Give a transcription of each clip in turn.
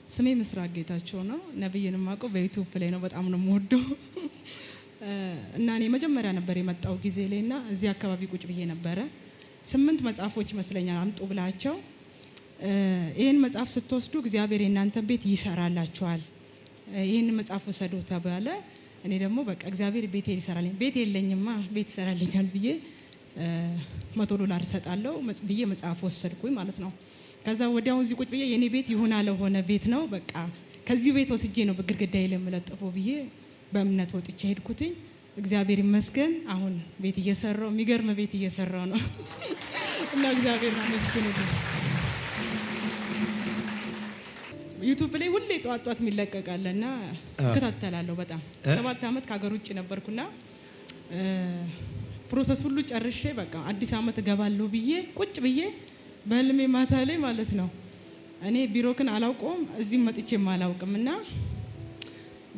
ስሜ ምስራቅ ጌታቸው ነው። ነብይንም ማውቀው በዩቲዩብ ላይ ነው። በጣም ነው የምወደው እና እኔ መጀመሪያ ነበር የመጣው ጊዜ ላይና እዚህ አካባቢ ቁጭ ብዬ ነበረ። 8 መጽሐፎች መስለኛል አምጡ ብላቸው ይሄን መጽሐፍ ስትወስዱ እግዚአብሔር የእናንተን ቤት ይሰራላችኋል፣ ይሄን መጽሐፍ ወሰዱ ተባለ። እኔ ደግሞ በቃ እግዚአብሔር ቤቴን ይሰራልኝ፣ ቤት የለኝማ ቤት ይሰራልኛል ብዬ $100 እሰጣለሁ ብዬ መጽሐፍ ወሰድኩኝ ማለት ነው። ከዛ ወዲያው እዚህ ቁጭ ብዬ የኔ ቤት ይሁን አለሆነ ቤት ነው በቃ ከዚህ ቤት ወስጄ ነው በግድግዳዬ ላይ የምለጥፈው ብዬ በእምነት ወጥቼ ሄድኩትኝ። እግዚአብሔር ይመስገን አሁን ቤት እየሰራው የሚገርም ቤት እየሰራው ነው እና እግዚአብሔር ይመስገን። ዩቲዩብ ላይ ሁሌ ጧት የሚለቀቃልና እከታተላለሁ በጣም 7 አመት ከሀገር ውጭ ነበርኩና ፕሮሰስ ሁሉ ጨርሼ በቃ አዲስ አመት እገባለሁ ብዬ ቁጭ ብዬ በህልሜ ማታ ላይ ማለት ነው እኔ ቢሮክን አላውቀውም እዚህ መጥቼም አላውቅምና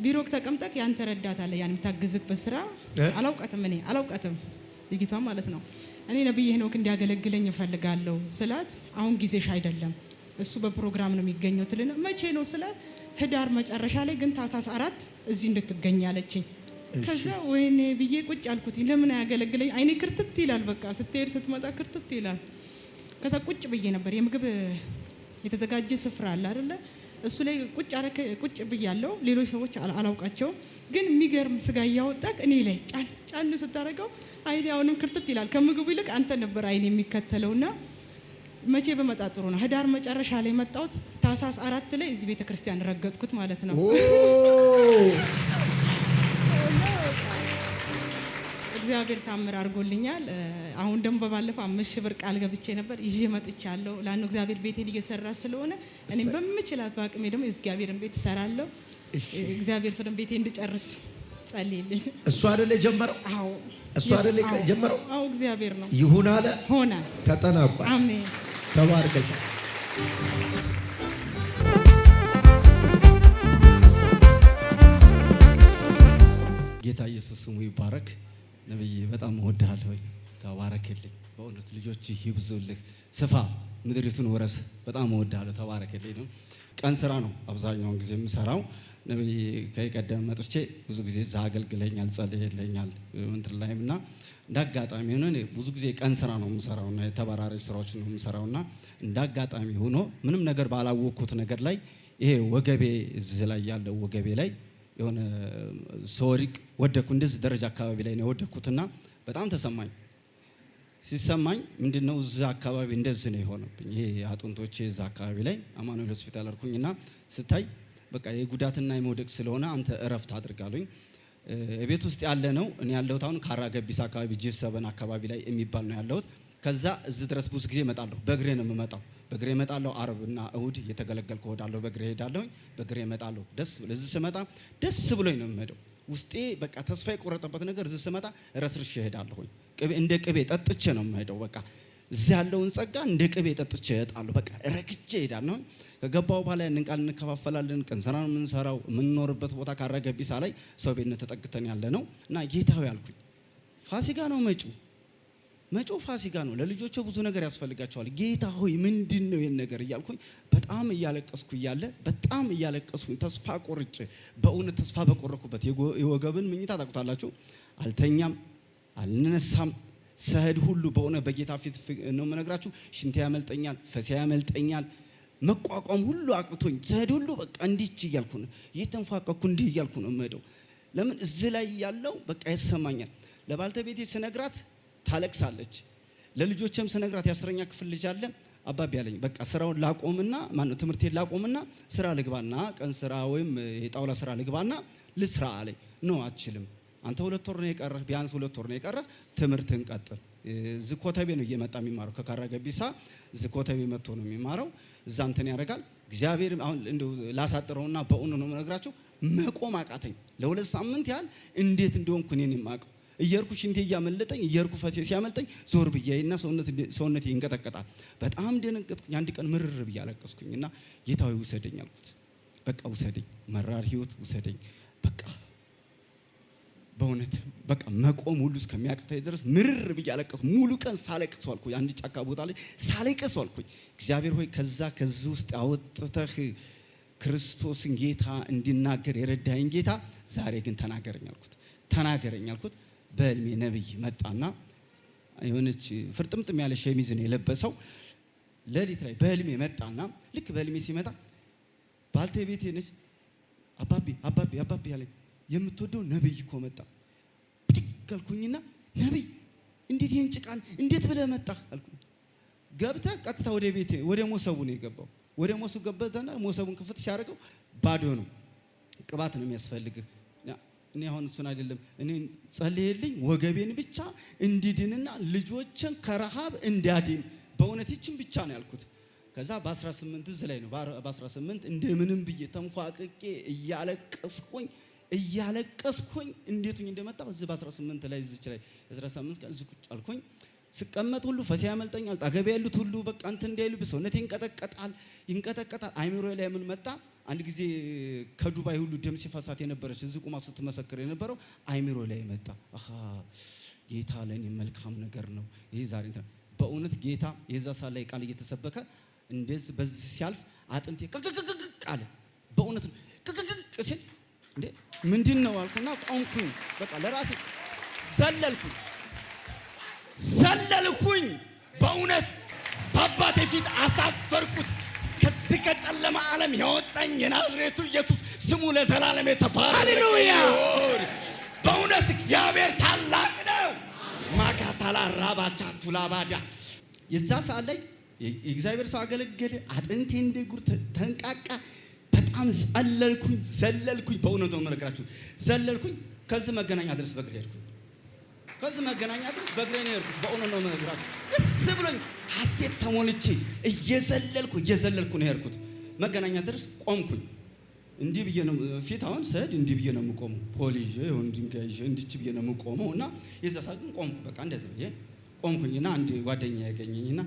ቢሮክ ተቀምጠክ ያንተ ረዳት አለ ያን የምታግዝክ በስራ አላውቃትም ልጅቷ ማለት ነው። እኔ ነብይ ሄኖክ እንዲያገለግለኝ እፈልጋለሁ ስላት አሁን ጊዜሽ አይደለም እሱ በፕሮግራም ነው የሚገኘው ትልና መቼ ነው ስላት ህዳር መጨረሻ ላይ ግን ታህሳስ 4 እዚህ እንድትገኝ ያለችኝ። ከዛ ወይኔ ብዬ ቁጭ አልኩት። ለምን ያገለግለኝ አይኔ ክርትት ይላል በቃ ስትሄድ ስትመጣ ክርትት ይላል። ከዛ ቁጭ ብዬ ነበር የምግብ የተዘጋጀ ስፍራ አለ አይደለ እሱ ላይ ቁጭ ብያለሁ። ሌሎች ሰዎች አላውቃቸው ግን የሚገርም ስጋ ያወጣክ እኔ ላይ ጫን ስታረገው አይኔ አሁንም ክርትት ይላል። ከምግቡ ይልቅ አንተ ነበር አይኔ የሚከተለውና መቼ በመጣ ጥሩ ነው ህዳር መጨረሻ ላይ መጣሁት። ታህሳስ 4 ላይ እዚህ ቤተክርስቲያን ረገጥኩት ማለት ነው። እግዚአብሔር ታምር አድርጎልኛል። አሁን ደግሞ በባለፈው 5,000 ብር ቃል ገብቼ ነበር ይዤ መጥቻለሁ። ላኑ እግዚአብሔር ቤቴን እየሰራ ስለሆነ እኔም በምችላት በአቅሜ ደግሞ እግዚአብሔርን ቤት እሰራለሁ። እግዚአብሔር ሰው ደግሞ ቤቴን እንድጨርስ ጸልይልኝ። እሱ አይደለ ጀመረው? አዎ እሱ አይደለ ጀመረው? አዎ እግዚአብሔር ነው። ይሁን አለ ሆነ፣ ተጠናቋል። አሜን። ተባርከሽ። ጌታ ኢየሱስ ስሙ ይባረክ። ነብይ በጣም እወድሃለሁ። ተባረክልኝ። በእውነት ልጆች ይብዙልህ፣ ስፋ ምድሪቱን ወረስ። በጣም እወድሃለሁ። ተባረክልኝ ነው። ቀን ስራ ነው አብዛኛውን ጊዜ የምሰራው። ነብይ ከይቀደም መጥቼ ብዙ ጊዜ እዛ አገልግለኛል፣ ጸልየልኛል እንትን ላይምና እንዳጋጣሚ ሆኖ ብዙ ጊዜ ቀን ስራ ነው የምሰራውና የተባራሪ ስራዎች ነው የምሰራውና እንዳጋጣሚ ሆኖ ምንም ነገር ባላወቅኩት ነገር ላይ ይሄ ወገቤ እዚህ ላይ ያለው ወገቤ ላይ የሆነ ሶሪክ ወደኩ። እንደዚህ ደረጃ አካባቢ ላይ ነው ወደኩትና በጣም ተሰማኝ። ሲሰማኝ ምንድነው እዛ አካባቢ እንደዚህ ነው የሆነብኝ። ይሄ አጥንቶቼ እዛ አካባቢ ላይ አማኑኤል ሆስፒታል አልኩኝና ስታይ በቃ የጉዳትና የመውደቅ ስለሆነ አንተ እረፍት አድርጋሉኝ። ቤት ውስጥ ያለ ነው እኔ ያለሁት አሁን ካራ ገቢስ አካባቢ ጂፍ7 አካባቢ ላይ የሚባል ነው ያለሁት። ከዛ እዚህ ድረስ ብዙ ጊዜ እመጣለሁ። በእግሬ ነው የምመጣው። በእግሬ እመጣለሁ። አርብና እሁድ እየተገለገልኩ እሄዳለሁ። በእግሬ እሄዳለሁ። በእግሬ እመጣለሁ። ደስ ብሎ እዚህ ስመጣ ደስ ብሎኝ ነው የምሄደው። ውስጤ በቃ ተስፋ የቆረጠበት ነገር እዚህ ስመጣ ረስርሽ እሄዳለሁ። እንደ ቅቤ ጠጥቼ ነው የምሄደው። በቃ እዚህ ያለውን ጸጋ እንደ ቅቤ ጠጥቼ እሄዳለሁ። በቃ ረክቼ እሄዳለሁ። ከገባው በኋላ ያን ቃል እንከፋፈላለን። ቀን ስራ ነው የምንሰራው። የምንኖርበት ቦታ ካራ ገቢሳ ላይ ሰው ቤት ነው ተጠግተን ያለ ነው እና ጌታው ያልኩኝ ፋሲካ ነው መጪው ፋሲካ ነው። ለልጆቹ ብዙ ነገር ያስፈልጋቸዋል። ጌታ ሆይ ምንድነው ይሄን ነገር እያልኩኝ በጣም እያለቀስኩኝ ተስፋ ቆርጬ በእውነት ተስፋ በቆረኩበት የወገብን ምኝታ ታውቁታላችሁ። አልተኛም፣ አልነሳም። ሰህድ ሁሉ በእውነት በጌታ ፊት ነው የምነግራችሁ። ሽንቴ ያመልጠኛል፣ ፈሴ ያመልጠኛል። መቋቋም ሁሉ አቅቶኝ ሰህድ ሁሉ በቃ እንዲች እያልኩ ነው እየተንፏቀኩ እንዲህ እያልኩ ነው የምሄደው። ለምን እዚህ ላይ ያለው በቃ ይሰማኛል። ለባልተቤቴ ስነግራት ታለቅሳለች። ለልጆችም ስነግራት የ10ኛ ክፍል ልጅ አለ አባቢ ያለኝ በቃ ስራውን ላቆምና ማነው ትምህርቴን ላቆምና ስራ ልግባና ቀን ስራ ወይም የጣውላ ስራ ልግባና ልስራ አለኝ። ነው አትችልም፣ አንተ 2 ወር ነው የቀረህ፣ ቢያንስ 2 ወር ነው የቀረህ፣ ትምህርትን ቀጥል። ዝኮተቤ ነው እየመጣ የሚማረው ከካራ ገቢሳ ዝኮተቤ መጥቶ ነው የሚማረው። እዛ እንትን ያደርጋል። እግዚአብሔር አሁን እንደው ላሳጥረውና በእውኑ ነው የምነግራችሁ መቆም አቃተኝ። ለ2 ሳምንት ያህል እንዴት እንደሆንኩ እኔን የማውቀው እየርኩ ሽንቴ እያመለጠኝ እየርኩ ፈሴ ሲያመልጠኝ ዞር ብዬና ሰውነቴ ይንቀጠቀጣል። በጣም ደነገጥኩኝ። አንድ ቀን ምርር ብዬ አለቀስኩኝና ጌታዬ ውሰደኝ አልኩት። በቃ ውሰደኝ፣ መራር ህይወት ውሰደኝ። በቃ በእውነት በቃ መቆም ሁሉ እስከሚያቅተኝ ድረስ ምርር ብዬ አለቀስኩ። ሙሉ ቀን ሳለቅስ ዋልኩኝ። አንድ ጫካ ቦታ ላይ ሳለቅስ ዋልኩኝ። እግዚአብሔር ሆይ ከዚህ ውስጥ አወጥተህ ክርስቶስን ጌታ እንዲናገር የረዳኝ ጌታ ዛሬ ግን ተናገረኝ አልኩት። በህልሜ ነብይ መጣና የሆነች ፍርጥምጥም ያለ ሸሚዝ ነው የለበሰው። ሌሊት ላይ በህልሜ መጣና ልክ በህልሜ ሲመጣ ባልቴቤቴ ነች። አባቢ ያለኝ የምትወደው ነብይ እኮ መጣ። ብድግ አልኩኝና ነብይ እንዴት ይህን ጭቃን እንዴት ብለህ መጣህ አልኩኝ። ገብተህ ቀጥታ ወደ ቤቴ ወደ ሞሰቡ ነው የገባው። ወደ ሞሰቡ ገባና ሞሰቡን ክፍት ሲያደርገው ባዶ ነው። ቅባት ነው የሚያስፈልግህ። እኔ አሁን እሱን አይደለም እኔ ጸልይልኝ ወገቤን ብቻ እንዲድንና ልጆችን ከረሃብ እንዲያድን በእውነት ይችን ብቻ ነው ያልኩት። ከዛ በ18 እዚህ ላይ ነው በ18 እንደምንም ብዬ ተንፏቅቄ እያለቀስኩኝ እንዴቱኝ እንደመጣሁ እዚህ በ18 ላይ እዚህ ላይ 18 ቀን እዚህ ቁጭ አልኩኝ። ስቀመጥ ሁሉ ፈሳ ያመልጠኛል። አጠገቤ ያሉት ሁሉ በቃ እንትን እንዳይሉ ሰውነቴ ይንቀጠቀጣል። አይምሮዬ ላይ ምን መጣ? አንድ ጊዜ ከዱባይ ሁሉ ደም ሲፈሳት የነበረች እዚህ ቁማ ስትመሰክር የነበረው አይምሮ ላይ መጣ። ጌታ ለኔ መልካም ነገር ነው ይሄ ዛሬ በእውነት ጌታ የዛ ሰዓት ላይ ቃል እየተሰበከ እንደዚህ በዚህ ሲያልፍ አጥንቴ ቅቅቅቅ አለ። በእውነት ቅቅቅቅ ሲል እንዴ ምንድነው አልኩና ቆንኩኝ። በቃ ለራሴ ዘለልኩኝ። በእውነት በአባቴ ፊት አሳፈርኩት። ከዚህ ከጨለማ ዓለም ያወጣኝ የናዝሬቱ ኢየሱስ ስሙ ለዘላለም የተባረከ። ሃሌሉያ! በእውነት እግዚአብሔር ታላቅ ነው። ማካታላ ራባቻ ቱላባዳ የዛ ሰዓት ላይ የእግዚአብሔር ሰው አገለገለ። አጥንቴ እንደ ጉር ተንቃቃ። በጣም ዘለልኩኝ። በእውነት ነው የምነግራችሁ ዘለልኩኝ። ከዚህ መገናኛ ድረስ በእግሬ ሄድኩኝ። በእውነት ነው የምነግራችሁ ደስ ብሎኝ ሐሴት ተሞልቼ እየዘለልኩ ነው የሄድኩት። መገናኛ ድረስ ቆምኩኝ። እንዲህ ብዬ ነው ፊት አሁን ስሄድ እንዲህ ብዬ ነው የምቆመው። ፖሊስ ይሁን ድንጋይ ይዤ እንዲች ብዬ ነው የምቆመው እና የዛ ሰዓት ግን ቆምኩ። በቃ እንደዚህ ብዬ ቆምኩኝና አንድ ጓደኛ ያገኘኝና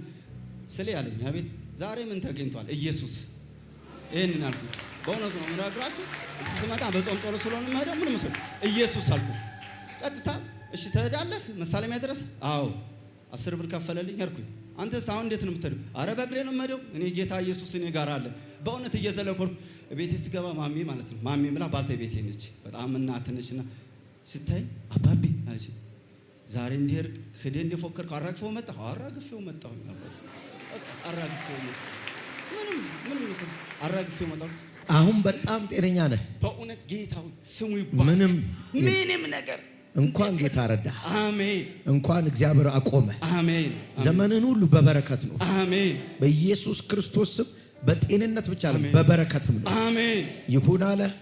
ስለ ያለኝ አቤት ዛሬ ምን ተገኝቷል? ኢየሱስ ይሄንን አልኩት። በእውነት ነው የምነግራችሁ ስመጣ በጾም ጸሎት ስለሆነ የምሄደው ምን መስሎኝ ኢየሱስ አልኩት። ቀጥታ እሺ ትሄዳለህ መሳለሚያ ድረስ? አዎ 10 ብር ከፈለልኝ ሄድኩኝ። አንተስ አሁን እንዴት ነው የምትሄደው? አረ በእግሬ ነው የምሄደው። እኔ ጌታ ኢየሱስ እኔ ጋር አለ። በእውነት እየዘለልኩ ቤቴ ስገባ ማሚ ማለት ነው ማሚ ብላ ባልቴቤቴ ነች። በጣም እናት ነችና ስታይ አባቢ አለች። ዛሬ እንዲሄድ ሄደ እንደፎከርከው አራግፈው መጣሁ ማለት አራግፈው መጣሁ። አሁን በጣም ጤነኛ ነህ። በእውነት ጌታ ስሙ ይባረክ። ምንም ነገር እንኳን ጌታ ረዳ። አሜን። እንኳን እግዚአብሔር አቆመ። አሜን። ዘመንን ሁሉ በበረከት ነው። አሜን። በኢየሱስ ክርስቶስ ስም በጤንነት ብቻ ነው በበረከትም ነው። አሜን። ይሁን አለ።